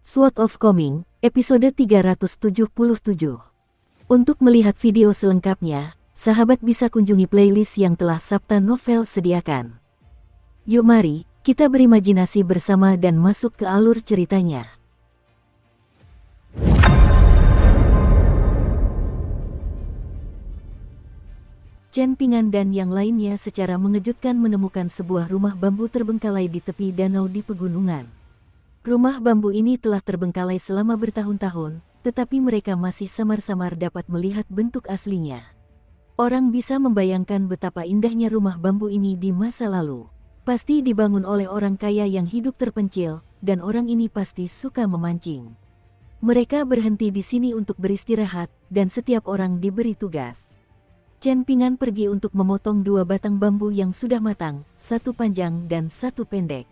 Sword of Coming, episode 377. Untuk melihat video selengkapnya, sahabat bisa kunjungi playlist yang telah Sabta Novel sediakan. Yuk mari, kita berimajinasi bersama dan masuk ke alur ceritanya. Chen Pingan dan yang lainnya secara mengejutkan menemukan sebuah rumah bambu terbengkalai di tepi danau di pegunungan. Rumah bambu ini telah terbengkalai selama bertahun-tahun, tetapi mereka masih samar-samar dapat melihat bentuk aslinya. Orang bisa membayangkan betapa indahnya rumah bambu ini di masa lalu. Pasti dibangun oleh orang kaya yang hidup terpencil, dan orang ini pasti suka memancing. Mereka berhenti di sini untuk beristirahat, dan setiap orang diberi tugas. Chen Pingan pergi untuk memotong dua batang bambu yang sudah matang, satu panjang dan satu pendek.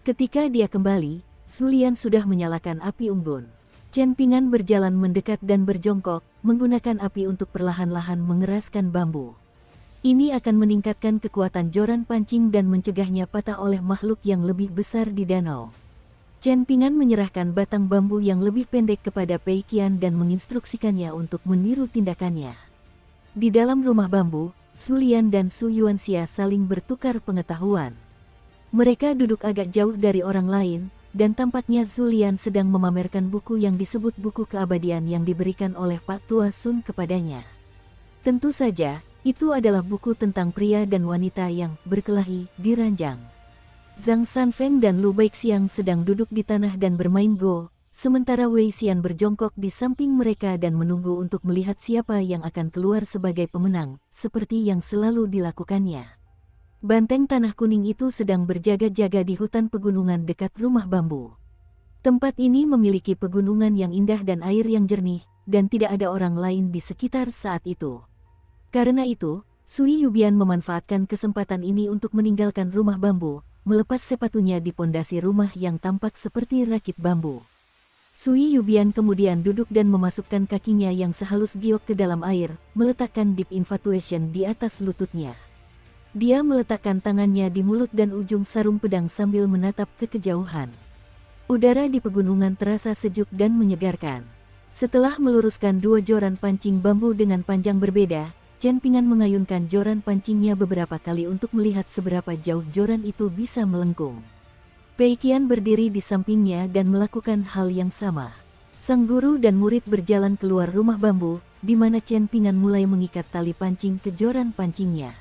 Ketika dia kembali, Su Lian sudah menyalakan api unggun. Chen Pingan berjalan mendekat dan berjongkok, menggunakan api untuk perlahan-lahan mengeraskan bambu. Ini akan meningkatkan kekuatan joran pancing dan mencegahnya patah oleh makhluk yang lebih besar di danau. Chen Pingan menyerahkan batang bambu yang lebih pendek kepada Pei Qian dan menginstruksikannya untuk meniru tindakannya. Di dalam rumah bambu, Su Lian dan Su Yuanxia saling bertukar pengetahuan. Mereka duduk agak jauh dari orang lain, dan tampaknya Su Lian sedang memamerkan buku yang disebut buku keabadian yang diberikan oleh Pak Tua Sun kepadanya. Tentu saja, itu adalah buku tentang pria dan wanita yang berkelahi di ranjang. Zhang Sanfeng dan Lu Baixiang sedang duduk di tanah dan bermain Go, sementara Wei Xian berjongkok di samping mereka dan menunggu untuk melihat siapa yang akan keluar sebagai pemenang, seperti yang selalu dilakukannya. Banteng tanah kuning itu sedang berjaga-jaga di hutan pegunungan dekat rumah bambu. Tempat ini memiliki pegunungan yang indah dan air yang jernih, dan tidak ada orang lain di sekitar saat itu. Karena itu, Sui Yubian memanfaatkan kesempatan ini untuk meninggalkan rumah bambu, melepas sepatunya di pondasi rumah yang tampak seperti rakit bambu. Sui Yubian kemudian duduk dan memasukkan kakinya yang sehalus giok ke dalam air, meletakkan Deep Infatuation di atas lututnya. Dia meletakkan tangannya di mulut dan ujung sarung pedang sambil menatap ke kejauhan. Udara di pegunungan terasa sejuk dan menyegarkan. Setelah meluruskan dua joran pancing bambu dengan panjang berbeda, Chen Pingan mengayunkan joran pancingnya beberapa kali untuk melihat seberapa jauh joran itu bisa melengkung. Pei Qian berdiri di sampingnya dan melakukan hal yang sama. Sang guru dan murid berjalan keluar rumah bambu, di mana Chen Pingan mulai mengikat tali pancing ke joran pancingnya.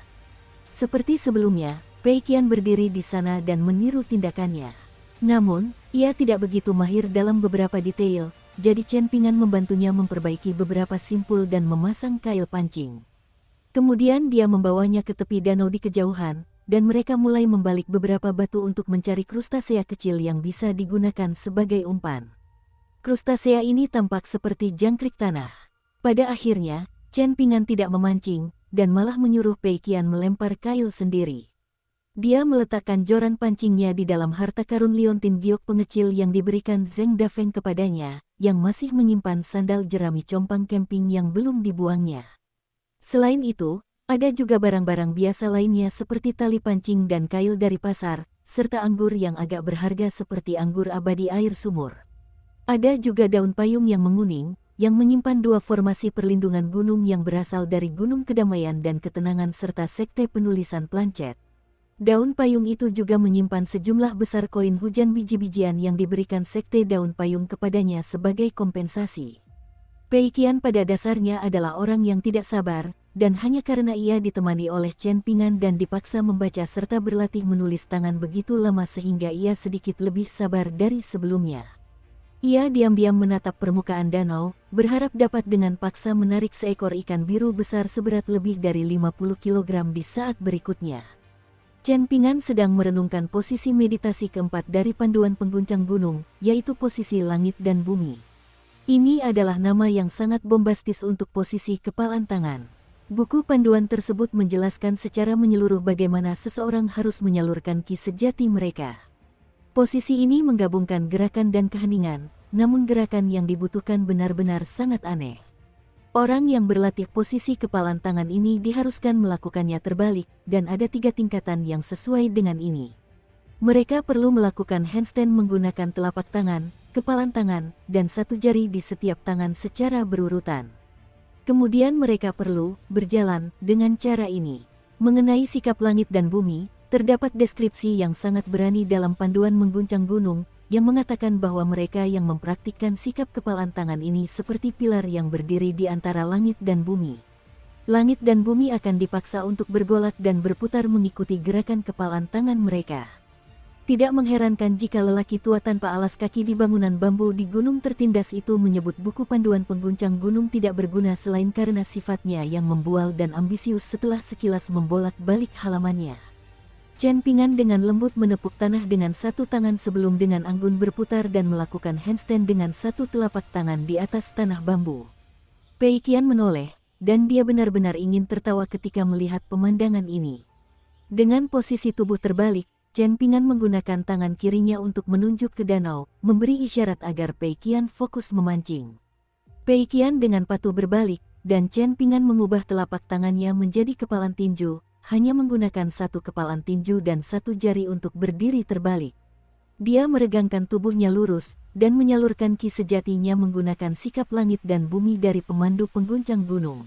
Seperti sebelumnya, Pei Qian berdiri di sana dan meniru tindakannya. Namun, ia tidak begitu mahir dalam beberapa detail, jadi Chen Pingan membantunya memperbaiki beberapa simpul dan memasang kail pancing. Kemudian dia membawanya ke tepi danau di kejauhan, dan mereka mulai membalik beberapa batu untuk mencari krustasea kecil yang bisa digunakan sebagai umpan. Krustasea ini tampak seperti jangkrik tanah. Pada akhirnya, Chen Pingan tidak memancing, dan malah menyuruh Pei Qian melempar kail sendiri. Dia meletakkan joran pancingnya di dalam harta karun liontin giok pengecil yang diberikan Zheng Dafeng kepadanya, yang masih menyimpan sandal jerami compang camping yang belum dibuangnya. Selain itu, ada juga barang-barang biasa lainnya seperti tali pancing dan kail dari pasar, serta anggur yang agak berharga seperti anggur abadi air sumur. Ada juga daun payung yang menguning, yang menyimpan dua formasi perlindungan gunung yang berasal dari Gunung Kedamaian dan Ketenangan serta Sekte Penulisan Planchet. Daun payung itu juga menyimpan sejumlah besar koin hujan biji-bijian yang diberikan Sekte Daun Payung kepadanya sebagai kompensasi. Pei Qian pada dasarnya adalah orang yang tidak sabar, dan hanya karena ia ditemani oleh Chen Pingan dan dipaksa membaca serta berlatih menulis tangan begitu lama sehingga ia sedikit lebih sabar dari sebelumnya. Ia diam-diam menatap permukaan danau, berharap dapat dengan paksa menarik seekor ikan biru besar seberat lebih dari 50 kg di saat berikutnya. Chen Pingan sedang merenungkan posisi meditasi keempat dari panduan pengguncang gunung, yaitu posisi langit dan bumi. Ini adalah nama yang sangat bombastis untuk posisi kepalan tangan. Buku panduan tersebut menjelaskan secara menyeluruh bagaimana seseorang harus menyalurkan ki sejati mereka. Posisi ini menggabungkan gerakan dan keheningan, namun gerakan yang dibutuhkan benar-benar sangat aneh. Orang yang berlatih posisi kepalan tangan ini diharuskan melakukannya terbalik, dan ada 3 tingkatan yang sesuai dengan ini. Mereka perlu melakukan handstand menggunakan telapak tangan, kepalan tangan, dan satu jari di setiap tangan secara berurutan. Kemudian mereka perlu berjalan dengan cara ini. Mengenai sikap langit dan bumi, terdapat deskripsi yang sangat berani dalam panduan mengguncang gunung, yang mengatakan bahwa mereka yang mempraktikkan sikap kepalan tangan ini seperti pilar yang berdiri di antara langit dan bumi. Langit dan bumi akan dipaksa untuk bergolak dan berputar mengikuti gerakan kepalan tangan mereka. Tidak mengherankan jika lelaki tua tanpa alas kaki di bangunan bambu di gunung tertindas itu menyebut buku panduan pengguncang gunung tidak berguna selain karena sifatnya yang membual dan ambisius setelah sekilas membolak-balik halamannya. Chen Ping'an dengan lembut menepuk tanah dengan satu tangan sebelum dengan anggun berputar dan melakukan handstand dengan satu telapak tangan di atas tanah bambu. Pei Qian menoleh, dan dia benar-benar ingin tertawa ketika melihat pemandangan ini. Dengan posisi tubuh terbalik, Chen Ping'an menggunakan tangan kirinya untuk menunjuk ke danau, memberi isyarat agar Pei Qian fokus memancing. Pei Qian dengan patuh berbalik, dan Chen Ping'an mengubah telapak tangannya menjadi kepalan tinju, hanya menggunakan satu kepalan tinju dan satu jari untuk berdiri terbalik. Dia meregangkan tubuhnya lurus, dan menyalurkan ki sejatinya menggunakan sikap langit dan bumi dari pemandu pengguncang gunung.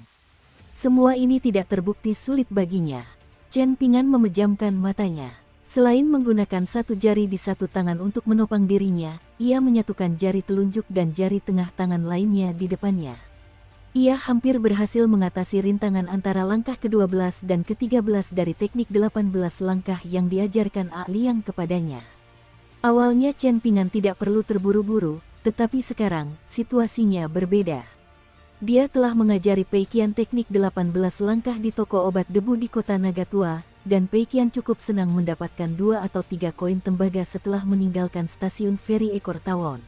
Semua ini tidak terbukti sulit baginya. Chen Ping'an memejamkan matanya. Selain menggunakan satu jari di satu tangan untuk menopang dirinya, ia menyatukan jari telunjuk dan jari tengah tangan lainnya di depannya. Ia hampir berhasil mengatasi rintangan antara langkah ke-12 dan ke-13 dari teknik 18 langkah yang diajarkan A Liang kepadanya. Awalnya Chen Ping'an tidak perlu terburu-buru, tetapi sekarang situasinya berbeda. Dia telah mengajari Pei Qian teknik 18 langkah di toko obat debu di kota Naga Tua, dan Pei Qian cukup senang mendapatkan 2 atau 3 koin tembaga setelah meninggalkan stasiun feri ekor tawon.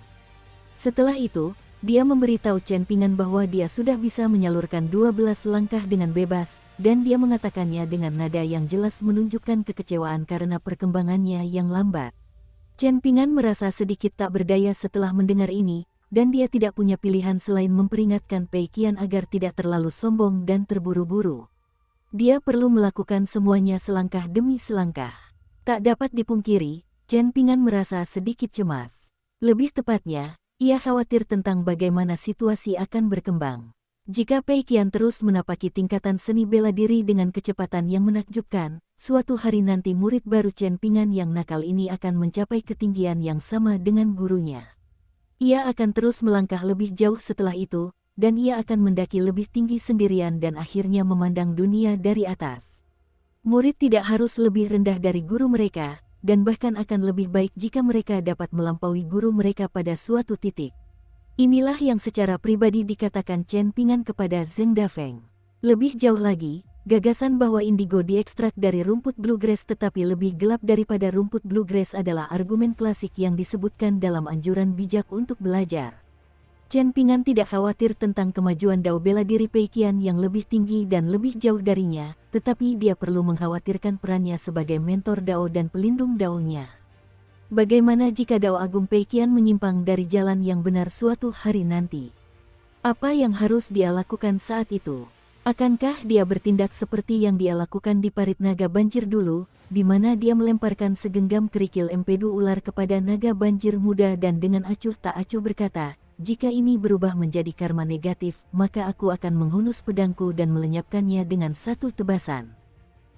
Setelah itu, dia memberitahu Chen Ping'an bahwa dia sudah bisa menyalurkan 12 langkah dengan bebas, dan dia mengatakannya dengan nada yang jelas menunjukkan kekecewaan karena perkembangannya yang lambat. Chen Ping'an merasa sedikit tak berdaya setelah mendengar ini, dan dia tidak punya pilihan selain memperingatkan Pei Qian agar tidak terlalu sombong dan terburu-buru. Dia perlu melakukan semuanya selangkah demi selangkah. Tak dapat dipungkiri, Chen Ping'an merasa sedikit cemas. Lebih tepatnya, ia khawatir tentang bagaimana situasi akan berkembang. Jika Pei Qian terus menapaki tingkatan seni bela diri dengan kecepatan yang menakjubkan, suatu hari nanti murid baru Chen Ping'an yang nakal ini akan mencapai ketinggian yang sama dengan gurunya. Ia akan terus melangkah lebih jauh setelah itu, dan ia akan mendaki lebih tinggi sendirian dan akhirnya memandang dunia dari atas. Murid tidak harus lebih rendah dari guru mereka, dan bahkan akan lebih baik jika mereka dapat melampaui guru mereka pada suatu titik. Inilah yang secara pribadi dikatakan Chen Ping'an kepada Zheng Dafeng. Lebih jauh lagi, gagasan bahwa indigo diekstrak dari rumput bluegrass tetapi lebih gelap daripada rumput bluegrass adalah argumen klasik yang disebutkan dalam anjuran bijak untuk belajar. Chen Ping'an tidak khawatir tentang kemajuan dao bela diri Pei Qian yang lebih tinggi dan lebih jauh darinya, tetapi dia perlu mengkhawatirkan perannya sebagai mentor dao dan pelindung daonya. Bagaimana jika dao agung Pei Qian menyimpang dari jalan yang benar suatu hari nanti? Apa yang harus dia lakukan saat itu? Akankah dia bertindak seperti yang dia lakukan di parit naga banjir dulu, di mana dia melemparkan segenggam kerikil empedu ular kepada naga banjir muda dan dengan acuh tak acuh berkata, "Jika ini berubah menjadi karma negatif, maka aku akan menghunus pedangku dan melenyapkannya dengan satu tebasan."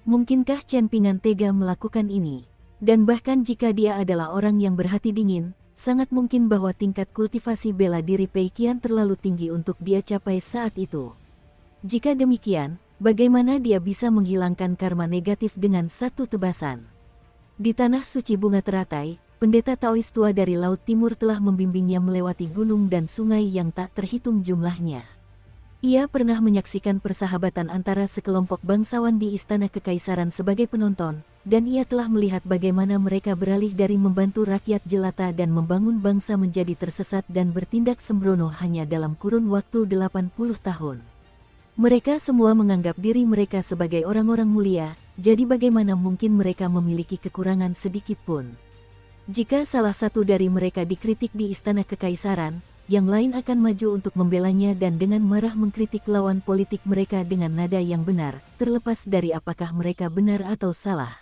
Mungkinkah Chen Ping'an tega melakukan ini? Dan bahkan jika dia adalah orang yang berhati dingin, sangat mungkin bahwa tingkat kultivasi bela diri Pei Qian terlalu tinggi untuk dia capai saat itu. Jika demikian, bagaimana dia bisa menghilangkan karma negatif dengan satu tebasan? Di tanah suci bunga teratai, pendeta Taois tua dari Laut Timur telah membimbingnya melewati gunung dan sungai yang tak terhitung jumlahnya. Ia pernah menyaksikan persahabatan antara sekelompok bangsawan di Istana Kekaisaran sebagai penonton, dan ia telah melihat bagaimana mereka beralih dari membantu rakyat jelata dan membangun bangsa menjadi tersesat dan bertindak sembrono hanya dalam kurun waktu 80 tahun. Mereka semua menganggap diri mereka sebagai orang-orang mulia, jadi bagaimana mungkin mereka memiliki kekurangan sedikit pun? Jika salah satu dari mereka dikritik di Istana Kekaisaran, yang lain akan maju untuk membelanya dan dengan marah mengkritik lawan politik mereka dengan nada yang benar, terlepas dari apakah mereka benar atau salah.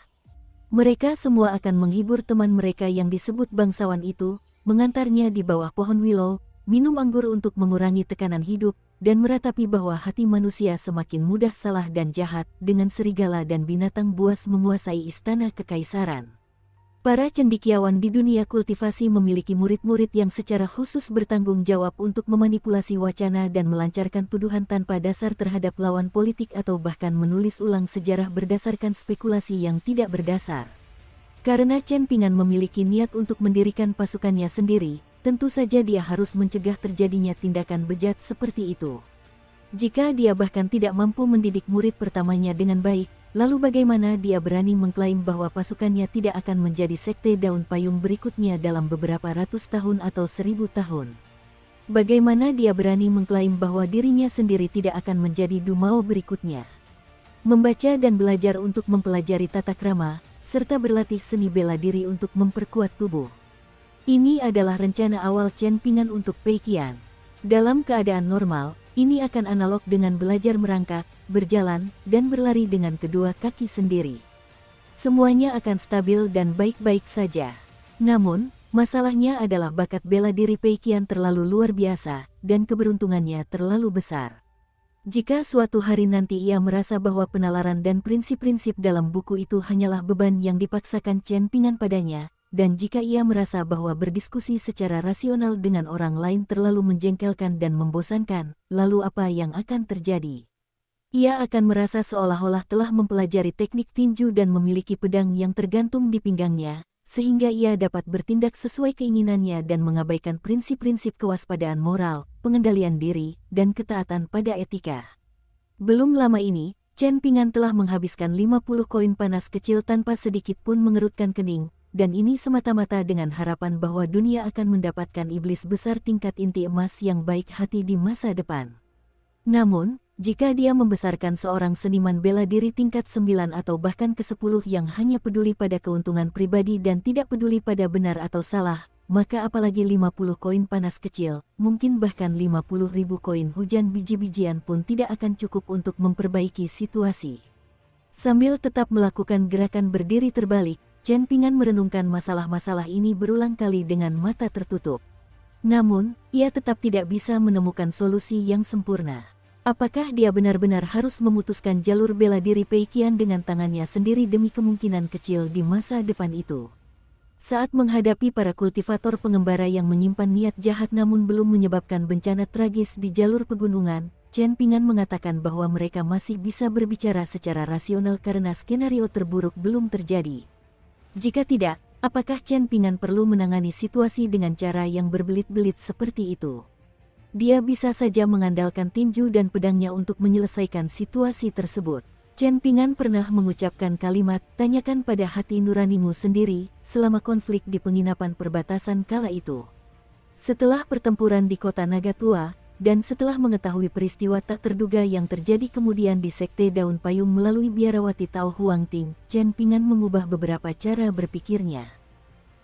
Mereka semua akan menghibur teman mereka yang disebut bangsawan itu, mengantarnya di bawah pohon willow, minum anggur untuk mengurangi tekanan hidup, dan meratapi bahwa hati manusia semakin mudah salah dan jahat dengan serigala dan binatang buas menguasai istana kekaisaran. Para cendekiawan di dunia kultivasi memiliki murid-murid yang secara khusus bertanggung jawab untuk memanipulasi wacana dan melancarkan tuduhan tanpa dasar terhadap lawan politik atau bahkan menulis ulang sejarah berdasarkan spekulasi yang tidak berdasar. Karena Chen Ping'an memiliki niat untuk mendirikan pasukannya sendiri, tentu saja dia harus mencegah terjadinya tindakan bejat seperti itu. Jika dia bahkan tidak mampu mendidik murid pertamanya dengan baik, lalu bagaimana dia berani mengklaim bahwa pasukannya tidak akan menjadi sekte daun payung berikutnya dalam beberapa ratus tahun atau 1000 tahun? Bagaimana dia berani mengklaim bahwa dirinya sendiri tidak akan menjadi Dumao berikutnya? Membaca dan belajar untuk mempelajari tata krama, serta berlatih seni bela diri untuk memperkuat tubuh. Ini adalah rencana awal Chen Ping'an untuk Pei Qian. Dalam keadaan normal, ini akan analog dengan belajar merangkak, berjalan, dan berlari dengan kedua kaki sendiri. Semuanya akan stabil dan baik-baik saja. Namun, masalahnya adalah bakat bela diri Pei Qian terlalu luar biasa, dan keberuntungannya terlalu besar. Jika suatu hari nanti ia merasa bahwa penalaran dan prinsip-prinsip dalam buku itu hanyalah beban yang dipaksakan Chen Ping'an padanya, dan jika ia merasa bahwa berdiskusi secara rasional dengan orang lain terlalu menjengkelkan dan membosankan, lalu apa yang akan terjadi? Ia akan merasa seolah-olah telah mempelajari teknik tinju dan memiliki pedang yang tergantung di pinggangnya, sehingga ia dapat bertindak sesuai keinginannya dan mengabaikan prinsip-prinsip kewaspadaan moral, pengendalian diri, dan ketaatan pada etika. Belum lama ini, Chen Ping'an telah menghabiskan 50 koin panas kecil tanpa sedikit pun mengerutkan kening, dan ini semata-mata dengan harapan bahwa dunia akan mendapatkan iblis besar tingkat inti emas yang baik hati di masa depan. Namun, jika dia membesarkan seorang seniman bela diri tingkat 9 atau bahkan ke-10 yang hanya peduli pada keuntungan pribadi dan tidak peduli pada benar atau salah, maka apalagi 50 koin panas kecil, mungkin bahkan 50.000 koin hujan biji-bijian pun tidak akan cukup untuk memperbaiki situasi. Sambil tetap melakukan gerakan berdiri terbalik, Chen Ping'an merenungkan masalah-masalah ini berulang kali dengan mata tertutup. Namun, ia tetap tidak bisa menemukan solusi yang sempurna. Apakah dia benar-benar harus memutuskan jalur bela diri Pei Qian dengan tangannya sendiri demi kemungkinan kecil di masa depan itu? Saat menghadapi para kultivator pengembara yang menyimpan niat jahat namun belum menyebabkan bencana tragis di jalur pegunungan, Chen Ping'an mengatakan bahwa mereka masih bisa berbicara secara rasional karena skenario terburuk belum terjadi. Jika tidak, apakah Chen Ping'an perlu menangani situasi dengan cara yang berbelit-belit seperti itu? Dia bisa saja mengandalkan tinju dan pedangnya untuk menyelesaikan situasi tersebut. Chen Ping'an pernah mengucapkan kalimat, "Tanyakan pada hati nuranimu sendiri," selama konflik di penginapan perbatasan kala itu. Setelah pertempuran di kota Naga Tua, dan setelah mengetahui peristiwa tak terduga yang terjadi kemudian di Sekte Daun Payung melalui biarawati Tao Huangting, Chen Ping'an mengubah beberapa cara berpikirnya.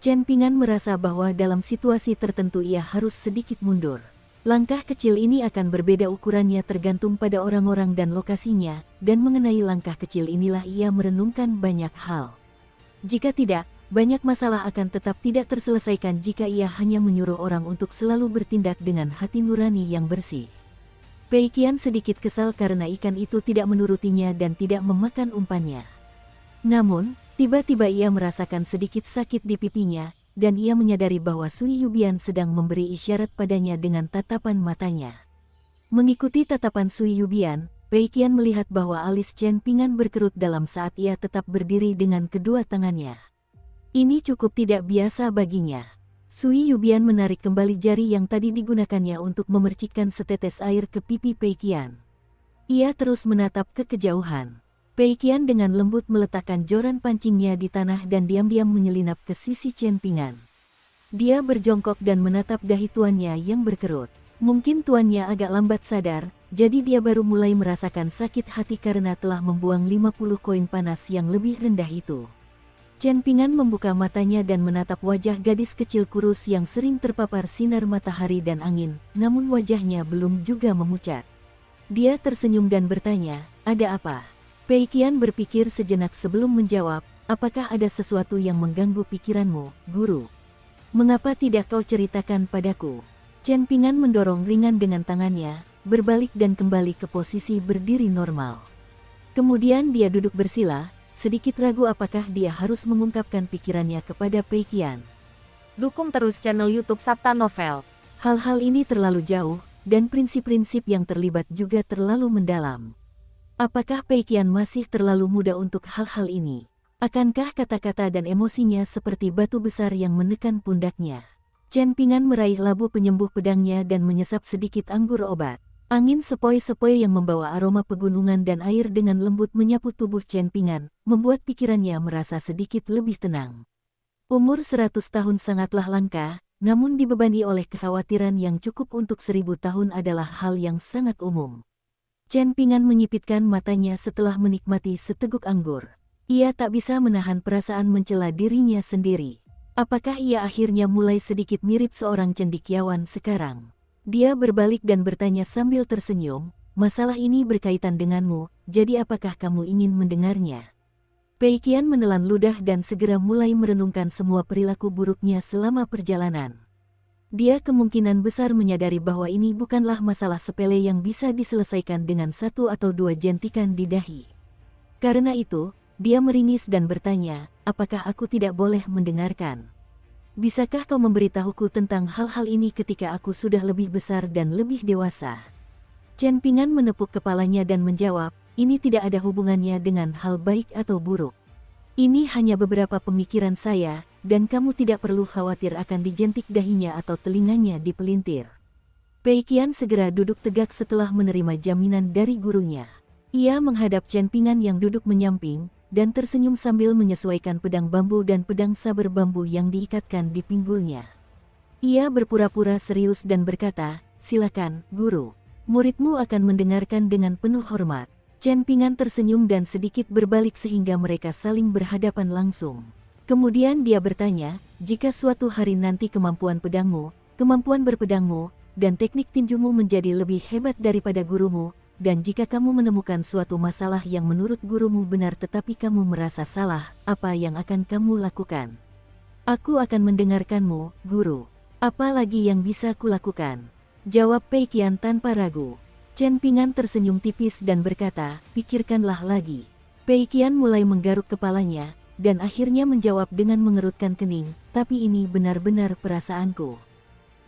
Chen Ping'an merasa bahwa dalam situasi tertentu ia harus sedikit mundur. Langkah kecil ini akan berbeda ukurannya tergantung pada orang-orang dan lokasinya, dan mengenai langkah kecil inilah ia merenungkan banyak hal. Jika tidak, banyak masalah akan tetap tidak terselesaikan jika ia hanya menyuruh orang untuk selalu bertindak dengan hati nurani yang bersih. Pei Qian sedikit kesal karena ikan itu tidak menurutinya dan tidak memakan umpannya. Namun, tiba-tiba ia merasakan sedikit sakit di pipinya, dan ia menyadari bahwa Sui Yubian sedang memberi isyarat padanya dengan tatapan matanya. Mengikuti tatapan Sui Yubian, Pei Qian melihat bahwa alis Chen Ping'an berkerut dalam saat ia tetap berdiri dengan kedua tangannya. Ini cukup tidak biasa baginya. Sui Yubian menarik kembali jari yang tadi digunakannya untuk memercikkan setetes air ke pipi Pei Qian. Ia terus menatap ke kejauhan. Pei Qian dengan lembut meletakkan joran pancingnya di tanah dan diam-diam menyelinap ke sisi Chen Ping'an. Dia berjongkok dan menatap dahi tuannya yang berkerut. Mungkin tuannya agak lambat sadar, jadi dia baru mulai merasakan sakit hati karena telah membuang 50 koin panas yang lebih rendah itu. Chen Ping'an membuka matanya dan menatap wajah gadis kecil kurus yang sering terpapar sinar matahari dan angin, namun wajahnya belum juga memucat. Dia tersenyum dan bertanya, "Ada apa?" Pei Qian berpikir sejenak sebelum menjawab, apakah ada sesuatu yang mengganggu pikiranmu, guru? Mengapa tidak kau ceritakan padaku? Chen Pingan mendorong ringan dengan tangannya, berbalik dan kembali ke posisi berdiri normal. Kemudian dia duduk bersila, sedikit ragu apakah dia harus mengungkapkan pikirannya kepada Pei Qian. Dukung terus channel YouTube Sabta Novel. Hal-hal ini terlalu jauh, dan prinsip-prinsip yang terlibat juga terlalu mendalam. Apakah Pei Qian masih terlalu muda untuk hal-hal ini? Akankah kata-kata dan emosinya seperti batu besar yang menekan pundaknya? Chen Pingan meraih labu penyembuh pedangnya dan menyesap sedikit anggur obat. Angin sepoi-sepoi yang membawa aroma pegunungan dan air dengan lembut menyapu tubuh Chen Pingan, membuat pikirannya merasa sedikit lebih tenang. Umur 100 tahun sangatlah langka, namun dibebani oleh kekhawatiran yang cukup untuk 1000 tahun adalah hal yang sangat umum. Chen Pingan menyipitkan matanya setelah menikmati seteguk anggur. Ia tak bisa menahan perasaan mencela dirinya sendiri. Apakah ia akhirnya mulai sedikit mirip seorang cendekiawan sekarang? Dia berbalik dan bertanya sambil tersenyum, masalah ini berkaitan denganmu, jadi apakah kamu ingin mendengarnya? Pei Qian menelan ludah dan segera mulai merenungkan semua perilaku buruknya selama perjalanan. Dia kemungkinan besar menyadari bahwa ini bukanlah masalah sepele yang bisa diselesaikan dengan 1 atau 2 jentikan di dahi. Karena itu, dia meringis dan bertanya, apakah aku tidak boleh mendengarkan? Bisakah kau memberitahuku tentang hal-hal ini ketika aku sudah lebih besar dan lebih dewasa? Chen Pingan menepuk kepalanya dan menjawab, ini tidak ada hubungannya dengan hal baik atau buruk. Ini hanya beberapa pemikiran saya, dan kamu tidak perlu khawatir akan dijentik dahinya atau telinganya dipelintir. Pei Qian segera duduk tegak setelah menerima jaminan dari gurunya. Ia menghadap Chen Pingan yang duduk menyamping, dan tersenyum sambil menyesuaikan pedang bambu dan pedang saber bambu yang diikatkan di pinggulnya. Ia berpura-pura serius dan berkata, silakan, guru. Muridmu akan mendengarkan dengan penuh hormat. Chen Pingan tersenyum dan sedikit berbalik sehingga mereka saling berhadapan langsung. Kemudian dia bertanya, jika suatu hari nanti kemampuan pedangmu, kemampuan berpedangmu, dan teknik tinjumu menjadi lebih hebat daripada gurumu, dan jika kamu menemukan suatu masalah yang menurut gurumu benar tetapi kamu merasa salah, apa yang akan kamu lakukan? Aku akan mendengarkanmu, guru. Apa lagi yang bisa kulakukan? Jawab Pei Qian tanpa ragu. Chen Pingan tersenyum tipis dan berkata, pikirkanlah lagi. Pei Qian mulai menggaruk kepalanya, dan akhirnya menjawab dengan mengerutkan kening, tapi ini benar-benar perasaanku.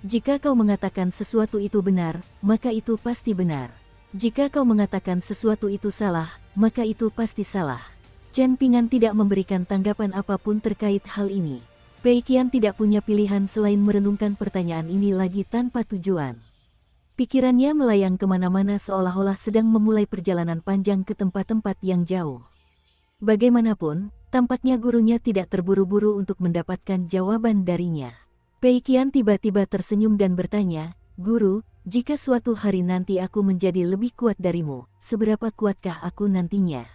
Jika kau mengatakan sesuatu itu benar, maka itu pasti benar. Jika kau mengatakan sesuatu itu salah, maka itu pasti salah. Chen Pingan tidak memberikan tanggapan apapun terkait hal ini. Pei Qian tidak punya pilihan selain merenungkan pertanyaan ini lagi tanpa tujuan. Pikirannya melayang kemana-mana seolah-olah sedang memulai perjalanan panjang ke tempat-tempat yang jauh. Bagaimanapun, tampaknya gurunya tidak terburu-buru untuk mendapatkan jawaban darinya. Pei Qian tiba-tiba tersenyum dan bertanya, guru, jika suatu hari nanti aku menjadi lebih kuat darimu, seberapa kuatkah aku nantinya?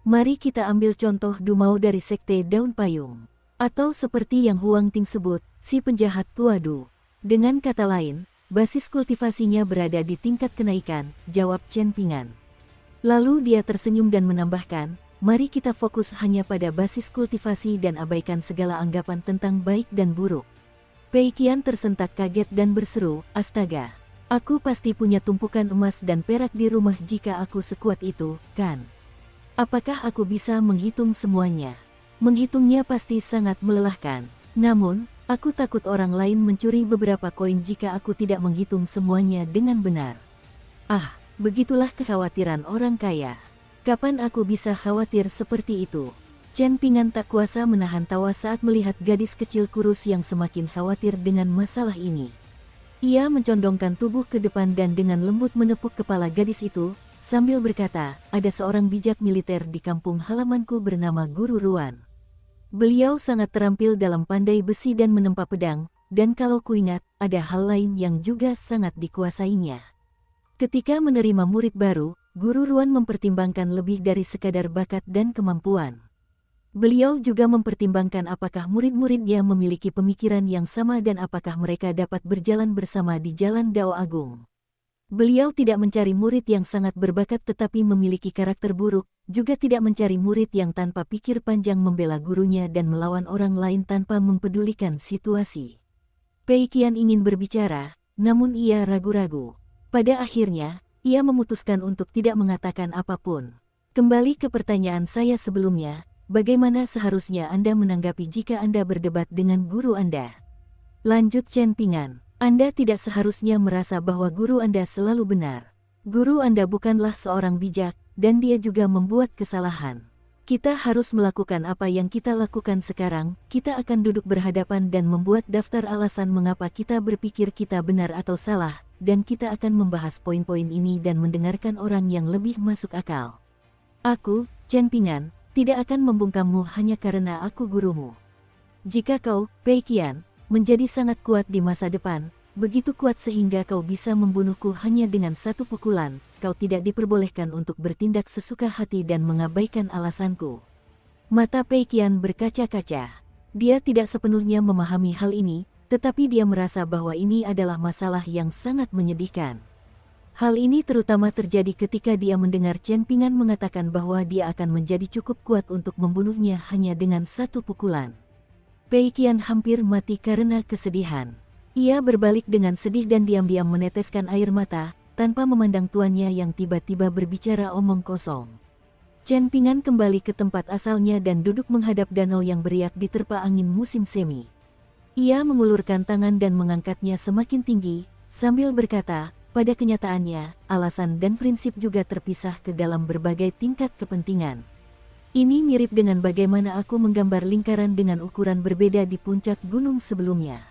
Mari kita ambil contoh Dumao dari Sekte Daun Payung. Atau seperti yang Huang Ting sebut, si penjahat tua Du. Dengan kata lain, basis kultivasinya berada di tingkat kenaikan, jawab Chen Pingan. Lalu dia tersenyum dan menambahkan, mari kita fokus hanya pada basis kultivasi dan abaikan segala anggapan tentang baik dan buruk. Pei Qian tersentak kaget dan berseru, astaga. Aku pasti punya tumpukan emas dan perak di rumah jika aku sekuat itu, kan? Apakah aku bisa menghitung semuanya? Menghitungnya pasti sangat melelahkan. Namun, aku takut orang lain mencuri beberapa koin jika aku tidak menghitung semuanya dengan benar. Ah, begitulah kekhawatiran orang kaya. Kapan aku bisa khawatir seperti itu? Chen Pingan tak kuasa menahan tawa saat melihat gadis kecil kurus yang semakin khawatir dengan masalah ini. Ia mencondongkan tubuh ke depan dan dengan lembut menepuk kepala gadis itu, sambil berkata, ada seorang bijak militer di kampung halamanku bernama Guru Ruan. Beliau sangat terampil dalam pandai besi dan menempa pedang, dan kalau kuingat, ada hal lain yang juga sangat dikuasainya. Ketika menerima murid baru, Guru Ruan mempertimbangkan lebih dari sekadar bakat dan kemampuan. Beliau juga mempertimbangkan apakah murid-muridnya memiliki pemikiran yang sama dan apakah mereka dapat berjalan bersama di jalan Dao Agung. Beliau tidak mencari murid yang sangat berbakat tetapi memiliki karakter buruk, juga tidak mencari murid yang tanpa pikir panjang membela gurunya dan melawan orang lain tanpa mempedulikan situasi. Pei Qian ingin berbicara, namun ia ragu-ragu. Pada akhirnya, ia memutuskan untuk tidak mengatakan apapun. Kembali ke pertanyaan saya sebelumnya, bagaimana seharusnya Anda menanggapi jika Anda berdebat dengan guru Anda? Lanjut Chen Ping'an. Anda tidak seharusnya merasa bahwa guru Anda selalu benar. Guru Anda bukanlah seorang bijak, dan dia juga membuat kesalahan. Kita harus melakukan apa yang kita lakukan sekarang, kita akan duduk berhadapan dan membuat daftar alasan mengapa kita berpikir kita benar atau salah, dan kita akan membahas poin-poin ini dan mendengarkan orang yang lebih masuk akal. Aku, Chen Ping'an, tidak akan membungkammu hanya karena aku gurumu. Jika kau, Pei Qian, menjadi sangat kuat di masa depan, begitu kuat sehingga kau bisa membunuhku hanya dengan satu pukulan, kau tidak diperbolehkan untuk bertindak sesuka hati dan mengabaikan alasanku. Mata Pei Qian berkaca-kaca. Dia tidak sepenuhnya memahami hal ini, tetapi dia merasa bahwa ini adalah masalah yang sangat menyedihkan. Hal ini terutama terjadi ketika dia mendengar Chen Ping'an mengatakan bahwa dia akan menjadi cukup kuat untuk membunuhnya hanya dengan satu pukulan. Pei Qian hampir mati karena kesedihan. Ia berbalik dengan sedih dan diam-diam meneteskan air mata, tanpa memandang tuannya yang tiba-tiba berbicara omong kosong. Chen Ping'an kembali ke tempat asalnya dan duduk menghadap danau yang beriak diterpa angin musim semi. Ia mengulurkan tangan dan mengangkatnya semakin tinggi, sambil berkata, pada kenyataannya, alasan dan prinsip juga terpisah ke dalam berbagai tingkat kepentingan. Ini mirip dengan bagaimana aku menggambar lingkaran dengan ukuran berbeda di puncak gunung sebelumnya.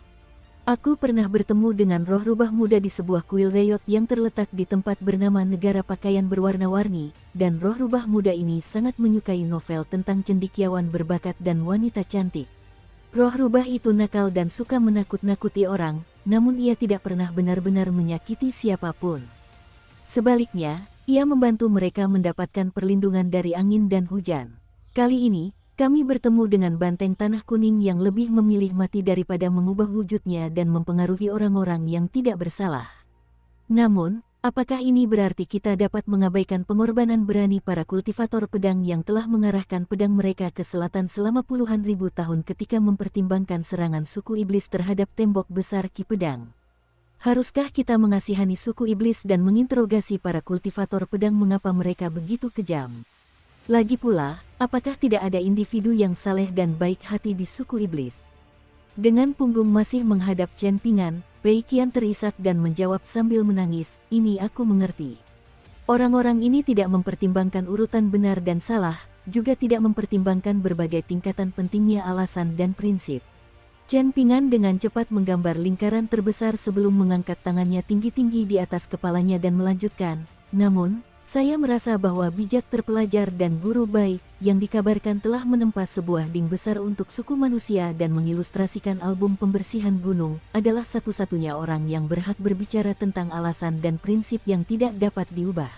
Aku pernah bertemu dengan roh rubah muda di sebuah kuil reyot yang terletak di tempat bernama Negara Pakaian Berwarna-Warni, dan roh rubah muda ini sangat menyukai novel tentang cendekiawan berbakat dan wanita cantik. Roh rubah itu nakal dan suka menakut-nakuti orang, namun ia tidak pernah benar-benar menyakiti siapapun. Sebaliknya, ia membantu mereka mendapatkan perlindungan dari angin dan hujan. Kali ini, kami bertemu dengan banteng tanah kuning yang lebih memilih mati daripada mengubah wujudnya dan mempengaruhi orang-orang yang tidak bersalah. Namun, apakah ini berarti kita dapat mengabaikan pengorbanan berani para kultivator pedang yang telah mengarahkan pedang mereka ke selatan selama puluhan ribu tahun ketika mempertimbangkan serangan suku iblis terhadap tembok besar Ki Pedang? Haruskah kita mengasihani suku iblis dan menginterogasi para kultivator pedang mengapa mereka begitu kejam? Lagi pula, apakah tidak ada individu yang saleh dan baik hati di suku iblis? Dengan punggung masih menghadap Chen Ping'an, Pei Qian terisak dan menjawab sambil menangis, ini aku mengerti. Orang-orang ini tidak mempertimbangkan urutan benar dan salah, juga tidak mempertimbangkan berbagai tingkatan pentingnya alasan dan prinsip. Chen Ping'an dengan cepat menggambar lingkaran terbesar sebelum mengangkat tangannya tinggi-tinggi di atas kepalanya dan melanjutkan, namun, saya merasa bahwa bijak terpelajar dan guru baik, yang dikabarkan telah menempa sebuah ding besar untuk suku manusia dan mengilustrasikan album pembersihan gunung, adalah satu-satunya orang yang berhak berbicara tentang alasan dan prinsip yang tidak dapat diubah.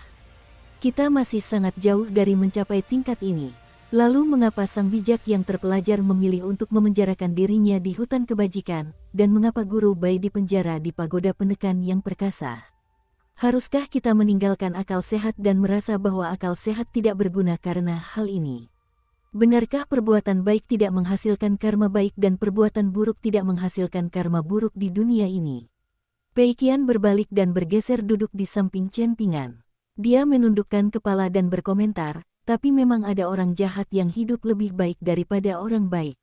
Kita masih sangat jauh dari mencapai tingkat ini. Lalu mengapa sang bijak yang terpelajar memilih untuk memenjarakan dirinya di hutan kebajikan, dan mengapa guru Bai dipenjara di pagoda penekan yang perkasa? Haruskah kita meninggalkan akal sehat dan merasa bahwa akal sehat tidak berguna karena hal ini? Benarkah perbuatan baik tidak menghasilkan karma baik dan perbuatan buruk tidak menghasilkan karma buruk di dunia ini? Pei Qian berbalik dan bergeser duduk di samping Chen Ping'an. Dia menundukkan kepala dan berkomentar, tapi memang ada orang jahat yang hidup lebih baik daripada orang baik.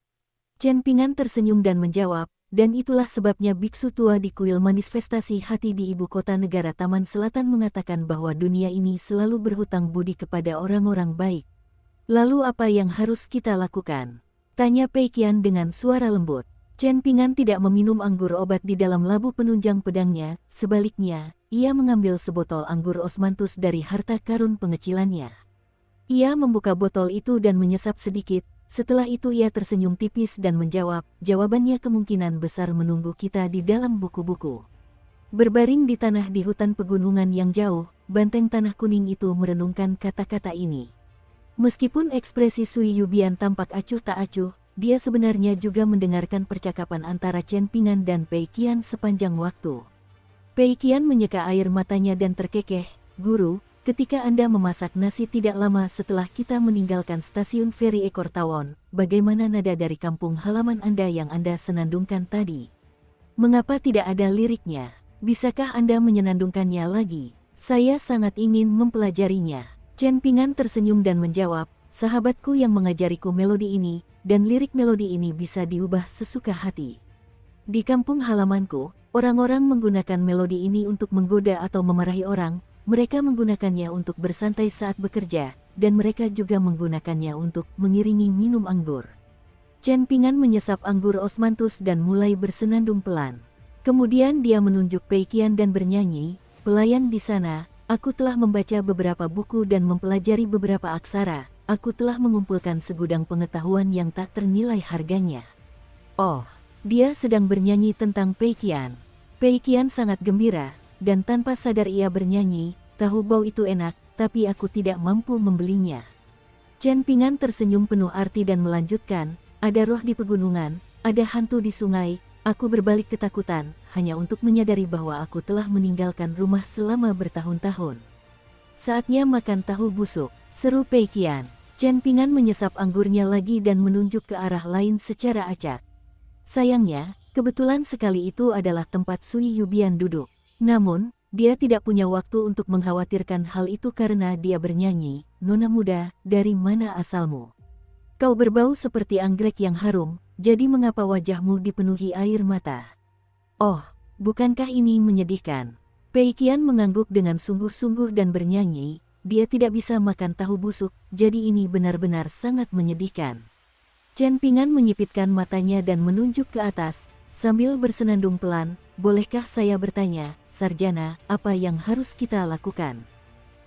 Chen Ping'an tersenyum dan menjawab, dan itulah sebabnya biksu tua di kuil manifestasi hati di ibu kota negara Taman Selatan mengatakan bahwa dunia ini selalu berhutang budi kepada orang-orang baik. Lalu apa yang harus kita lakukan? Tanya Pei Qian dengan suara lembut. Chen Ping'an tidak meminum anggur obat di dalam labu penunjang pedangnya, sebaliknya, ia mengambil sebotol anggur osmanthus dari harta karun pengecilannya. Ia membuka botol itu dan menyesap sedikit, setelah itu ia tersenyum tipis dan menjawab, jawabannya kemungkinan besar menunggu kita di dalam buku-buku. Berbaring di tanah di hutan pegunungan yang jauh, banteng tanah kuning itu merenungkan kata-kata ini. Meskipun ekspresi Sui Yubian tampak acuh tak acuh, dia sebenarnya juga mendengarkan percakapan antara Chen Ping'an dan Pei Qian sepanjang waktu. Pei Qian menyeka air matanya dan terkekeh, "Guru, ketika Anda memasak nasi tidak lama setelah kita meninggalkan stasiun feri Ekor Tawon, bagaimana nada dari kampung halaman Anda yang Anda senandungkan tadi? Mengapa tidak ada liriknya? Bisakah Anda menyenandungkannya lagi? Saya sangat ingin mempelajarinya." Chen Pingan tersenyum dan menjawab, "Sahabatku yang mengajariku melodi ini, dan lirik melodi ini bisa diubah sesuka hati. Di kampung halamanku, orang-orang menggunakan melodi ini untuk menggoda atau memarahi orang, mereka menggunakannya untuk bersantai saat bekerja, dan mereka juga menggunakannya untuk mengiringi minum anggur." Chen Pingan menyesap anggur osmanthus dan mulai bersenandung pelan. Kemudian dia menunjuk Pei Qian dan bernyanyi, "Pelayan di sana, aku telah membaca beberapa buku dan mempelajari beberapa aksara, aku telah mengumpulkan segudang pengetahuan yang tak ternilai harganya." Oh, dia sedang bernyanyi tentang Pei Qian. Pei Qian sangat gembira, dan tanpa sadar ia bernyanyi, "Tahu bau itu enak, tapi aku tidak mampu membelinya." Chen Pingan tersenyum penuh arti dan melanjutkan, "Ada roh di pegunungan, ada hantu di sungai, aku berbalik ketakutan, hanya untuk menyadari bahwa aku telah meninggalkan rumah selama bertahun-tahun. Saatnya makan tahu busuk," seru Pei Qian. Chen Pingan menyesap anggurnya lagi dan menunjuk ke arah lain secara acak. Sayangnya, kebetulan sekali itu adalah tempat Sui Yubian duduk. Namun, dia tidak punya waktu untuk mengkhawatirkan hal itu karena dia bernyanyi, "Nona muda, dari mana asalmu? Kau berbau seperti anggrek yang harum, jadi mengapa wajahmu dipenuhi air mata? Oh, bukankah ini menyedihkan?" Pei Qian mengangguk dengan sungguh-sungguh dan bernyanyi, "Dia tidak bisa makan tahu busuk, jadi ini benar-benar sangat menyedihkan." Chen Pingan menyipitkan matanya dan menunjuk ke atas, sambil bersenandung pelan, "Bolehkah saya bertanya, Sarjana, apa yang harus kita lakukan?"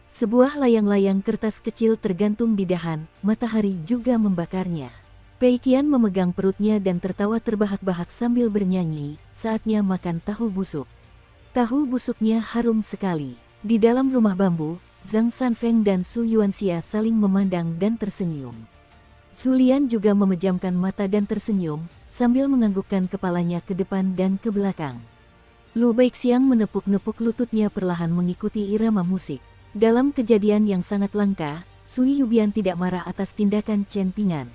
Sebuah layang-layang kertas kecil tergantung di dahan, matahari juga membakarnya. Pei Qian memegang perutnya dan tertawa terbahak-bahak sambil bernyanyi, "Saatnya makan tahu busuk." Tahu busuknya harum sekali. Di dalam rumah bambu, Zhang Sanfeng dan Su Yuanxia saling memandang dan tersenyum. Su Lian juga memejamkan mata dan tersenyum, sambil menganggukkan kepalanya ke depan dan ke belakang. Lu Baixiang menepuk-nepuk lututnya perlahan mengikuti irama musik. Dalam kejadian yang sangat langka, Sui Yubian tidak marah atas tindakan Chen Pingan.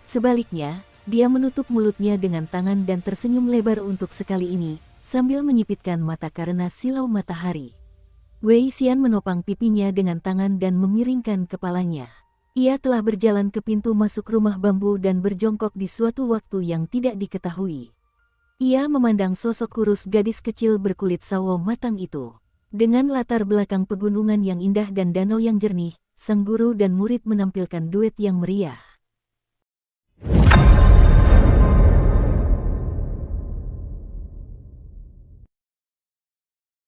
Sebaliknya, dia menutup mulutnya dengan tangan dan tersenyum lebar untuk sekali ini, sambil menyipitkan mata karena silau matahari. Wei Xian menopang pipinya dengan tangan dan memiringkan kepalanya. Ia telah berjalan ke pintu masuk rumah bambu dan berjongkok di suatu waktu yang tidak diketahui. Ia memandang sosok kurus gadis kecil berkulit sawo matang itu. Dengan latar belakang pegunungan yang indah dan danau yang jernih, sang guru dan murid menampilkan duet yang meriah.